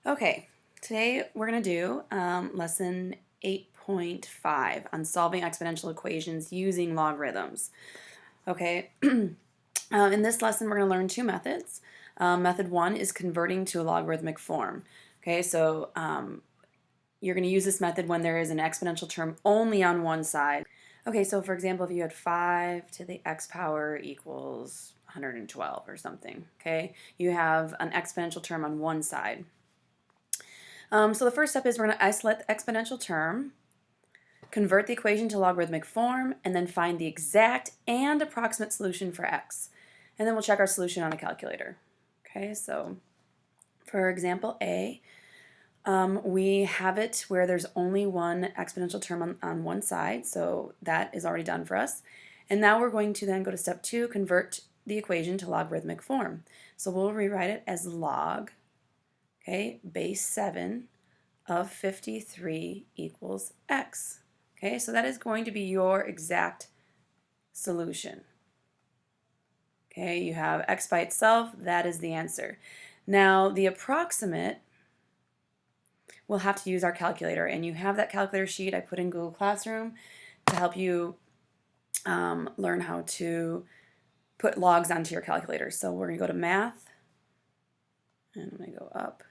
Okay, today we're going to do lesson 8.5 on solving exponential equations using logarithms. Okay, in this lesson we're going to learn two methods. Method one is converting to a logarithmic form. Okay, so you're going to use this method when there is an exponential term only on one side. Okay, so for example, if you had 5 to the x power equals 112 or something, okay, you have an exponential term on one side. So the first step is we're going to isolate the exponential term, convert the equation to logarithmic form, and then find the exact and approximate solution for x. And then we'll check our solution on a calculator. Okay, so for example A, we have it where there's only one exponential term on one side, so that is already done for us. And now we're going to then go to step 2, convert the equation to logarithmic form. So we'll rewrite it as log, okay, base 7 of 53 equals x. Okay, so that is going to be your exact solution. Okay, you have x by itself, that is the answer. Now, the approximate, we'll have to use our calculator, and you have that calculator sheet I put in Google Classroom to help you learn how to put logs onto your calculator. So we're going to go to Math, and I'm going to go up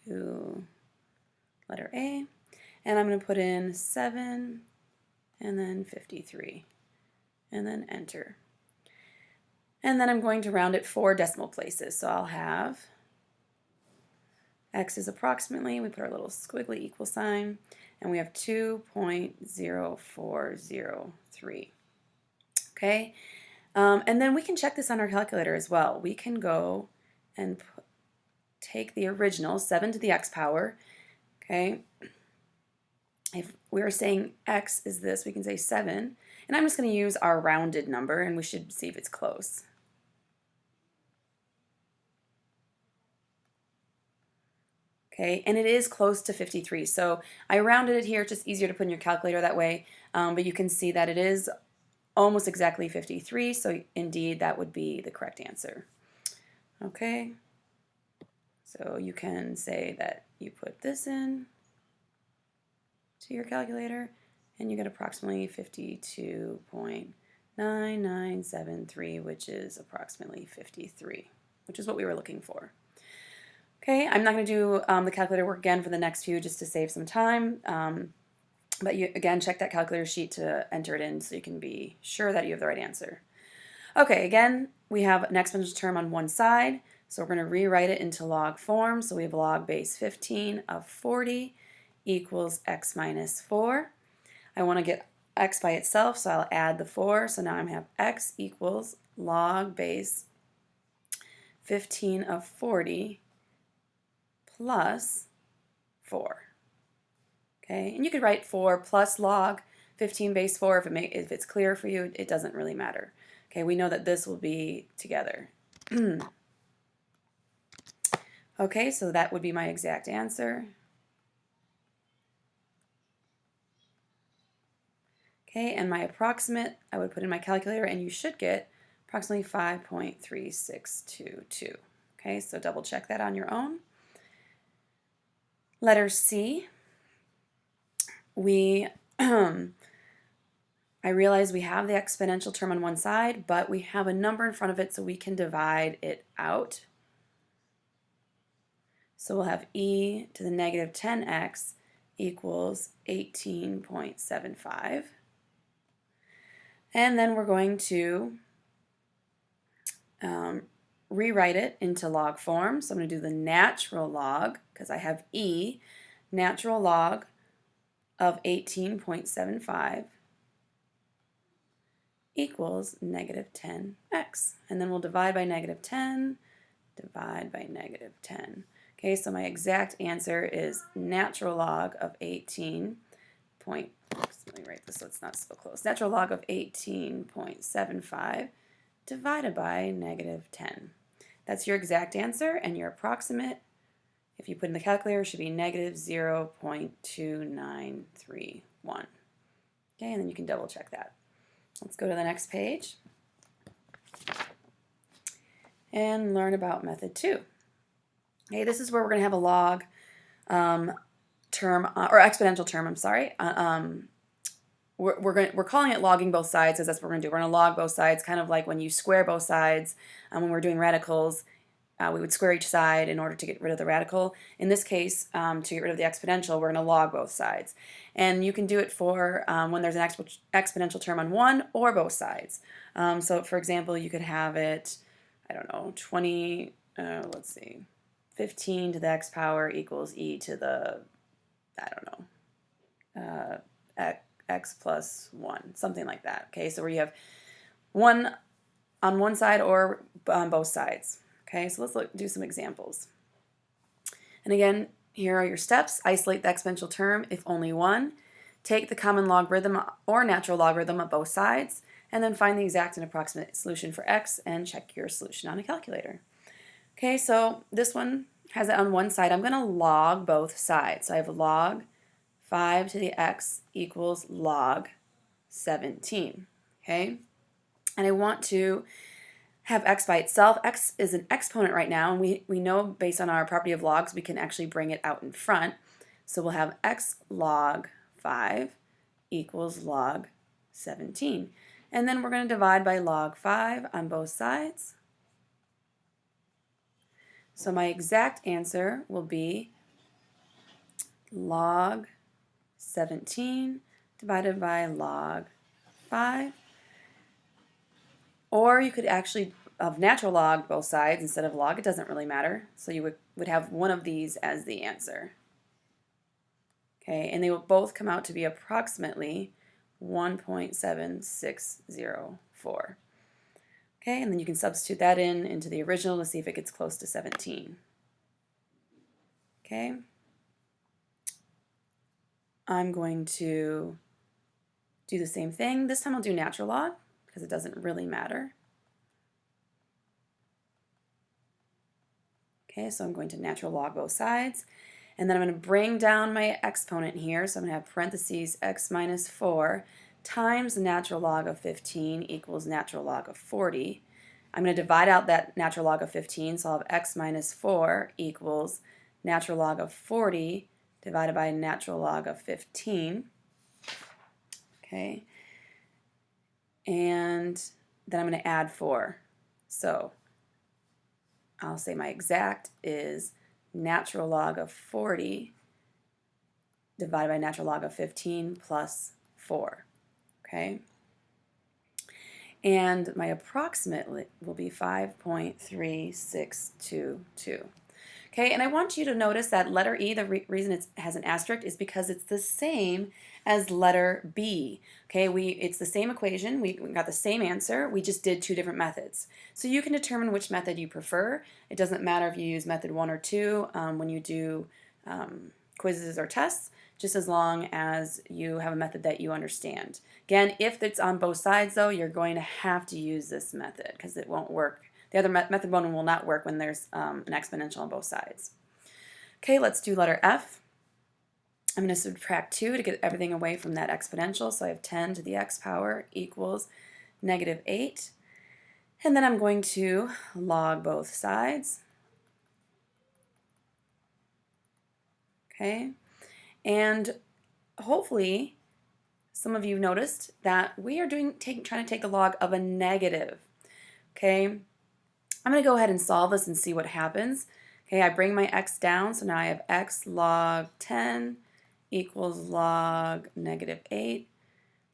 to letter A, and I'm going to put in 7 and then 53 and then enter. And then I'm going to round it 4 decimal places. So I'll have x is approximately, we put our little squiggly equal sign, and we have 2.0403. Okay, and then we can check this on our calculator as well. We can go and take the original 7 to the x power. Okay, if we were saying x is this, we can say 7, and I'm just going to use our rounded number, and we should see if it's close. Okay, and it is close to 53, so I rounded it here. It's just easier to put in your calculator that way, but you can see that it is almost exactly 53, so indeed that would be the correct answer. Okay, so you can say that you put this in to your calculator, and you get approximately 52.9973, which is approximately 53, which is what we were looking for. Okay, I'm not going to do the calculator work again for the next few just to save some time, but you again check that calculator sheet to enter it in so you can be sure that you have the right answer. Okay, again, we have an exponential term on one side, so we're going to rewrite it into log form. So we have log base 15 of 40 equals x minus 4. I want to get x by itself, so I'll add the 4. So now I have x equals log base 15 of 40 plus 4. Okay, and you could write 4 plus log 15 base 4 if it's clear for you. It doesn't really matter. Okay, we know that this will be together. Okay, so that would be my exact answer. Okay, and my approximate, I would put in my calculator, and you should get approximately 5.3622. Okay, so double check that on your own. Letter C, I realize we have the exponential term on one side, but we have a number in front of it, so we can divide it out. So we'll have e to the negative 10x equals 18.75. And then we're going to rewrite it into log form. So I'm going to do the natural log, because I have e, natural log of 18.75 equals negative 10x. And then we'll divide by negative 10, divide by negative 10. Okay, so my exact answer is natural log of 18. Let me write this so it's not so close. Natural log of 18.75 divided by negative 10. That's your exact answer, and your approximate, if you put in the calculator, should be negative 0.2931. Okay, and then you can double check that. Let's go to the next page and learn about method 2. Okay, this is where we're going to have a log term, or exponential term, I'm sorry. We're calling it logging both sides because that's what we're going to do. We're going to log both sides, kind of like when you square both sides. When we're doing radicals, we would square each side in order to get rid of the radical. In this case, to get rid of the exponential, we're going to log both sides. And you can do it for when there's an exponential term on one or both sides. So for example, you could have it, I don't know, 20, let's see, 15 to the x power equals e to the, I don't know, x plus 1, something like that. Okay, so where you have one on one side or on both sides. Okay, so let's do some examples. And again, here are your steps. Isolate the exponential term if only one. Take the common logarithm or natural logarithm of both sides, and then find the exact and approximate solution for x and check your solution on a calculator. Okay, so this one has it on one side. I'm going to log both sides. So I have log 5 to the x equals log 17. Okay, and I want to have x by itself. X is an exponent right now, and we know based on our property of logs we can actually bring it out in front. So we'll have x log 5 equals log 17. And then we're going to divide by log 5 on both sides. So my exact answer will be log 17 divided by log 5. Or you could actually of natural log both sides instead of log. It doesn't really matter. So you would have one of these as the answer. Okay, and they will both come out to be approximately 1.7604. Okay, and then you can substitute that into the original to see if it gets close to 17. Okay, I'm going to do the same thing. This time I'll do natural log because it doesn't really matter. Okay, so I'm going to natural log both sides. And then I'm going to bring down my exponent here. So I'm going to have parentheses x minus 4 times the natural log of 15 equals natural log of 40. I'm going to divide out that natural log of 15, so I'll have x minus 4 equals natural log of 40 divided by natural log of 15. Okay, and then I'm going to add 4. So I'll say my exact is natural log of 40 divided by natural log of 15 plus 4. Okay, and my approximate will be 5.3622. Okay, and I want you to notice that letter E, the reason it has an asterisk is because it's the same as letter B. Okay, it's the same equation. We got the same answer. We just did two different methods. So you can determine which method you prefer. It doesn't matter if you use method 1 or 2 when you do quizzes or tests, just as long as you have a method that you understand. Again, if it's on both sides though, you're going to have to use this method because it won't work. The other method 1 will not work when there's an exponential on both sides. Okay, let's do letter F. I'm going to subtract 2 to get everything away from that exponential. So I have 10 to the x power equals negative 8. And then I'm going to log both sides. Okay, and hopefully some of you noticed that we are trying to take the log of a negative. Okay, I'm going to go ahead and solve this and see what happens. Okay, I bring my x down, so now I have x log 10 equals log negative 8.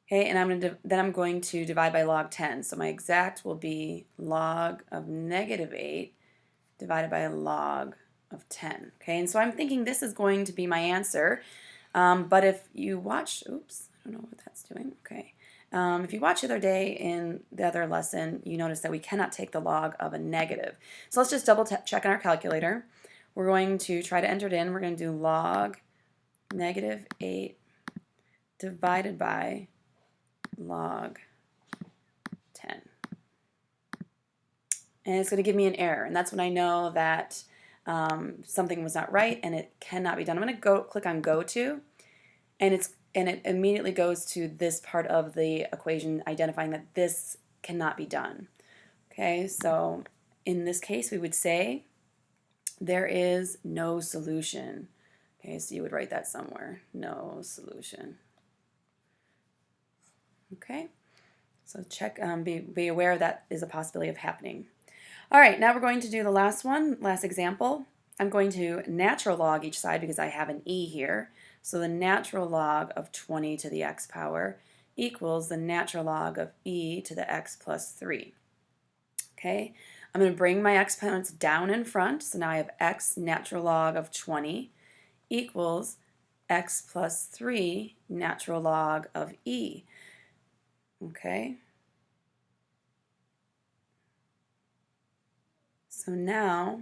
Okay, and then I'm going to divide by log 10. So my exact will be log of negative 8 divided by log of 10. Okay, and so I'm thinking this is going to be my answer. But if you watch, oops, I don't know what that's doing. Okay. If you watch the other day in the other lesson, you notice that we cannot take the log of a negative. So let's just double check on our calculator. We're going to try to enter it in. We're going to do log negative 8 divided by log 10. And it's going to give me an error, and that's when I know that something was not right and it cannot be done. I'm going to click on go to, and it immediately goes to this part of the equation identifying that this cannot be done. Okay, so in this case we would say there is no solution. Okay, so you would write that somewhere, no solution. Okay, so check, be aware that is a possibility of happening. All right, now we're going to do the last one, last example. I'm going to natural log each side because I have an e here. So the natural log of 20 to the x power equals the natural log of e to the x plus 3. Okay, I'm going to bring my exponents down in front. So now I have x natural log of 20 equals x plus 3 natural log of e. Okay, so now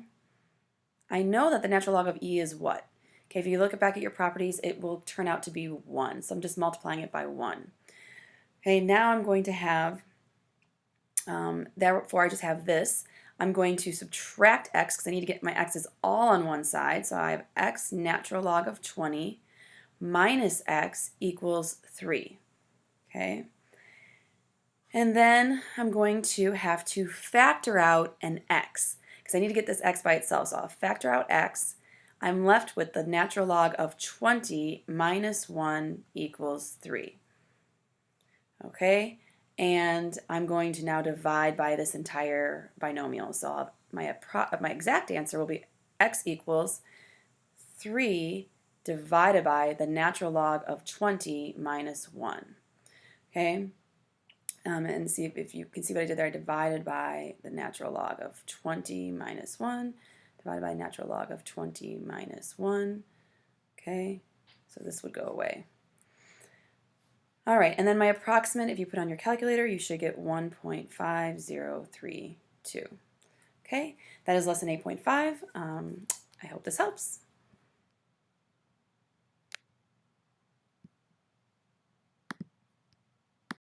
I know that the natural log of e is what? Okay, if you look back at your properties, it will turn out to be 1. So I'm just multiplying it by 1. Okay, now I'm going to have, therefore I just have this. I'm going to subtract x because I need to get my x's all on one side. So I have x natural log of 20 minus x equals 3. Okay, and then I'm going to have to factor out an x because I need to get this x by itself. So I'll factor out x. I'm left with the natural log of 20 minus 1 equals 3. Okay, and I'm going to now divide by this entire binomial. So I'll have my exact answer will be x equals 3 divided by the natural log of 20 minus 1. Okay, and see if you can see what I did there. I divided by the natural log of 20 minus 1 divided by natural log of 20 minus 1. Okay, so this would go away. All right, and then my approximate, if you put on your calculator, you should get 1.5032. Okay, that is lesson 8.5. I hope this helps.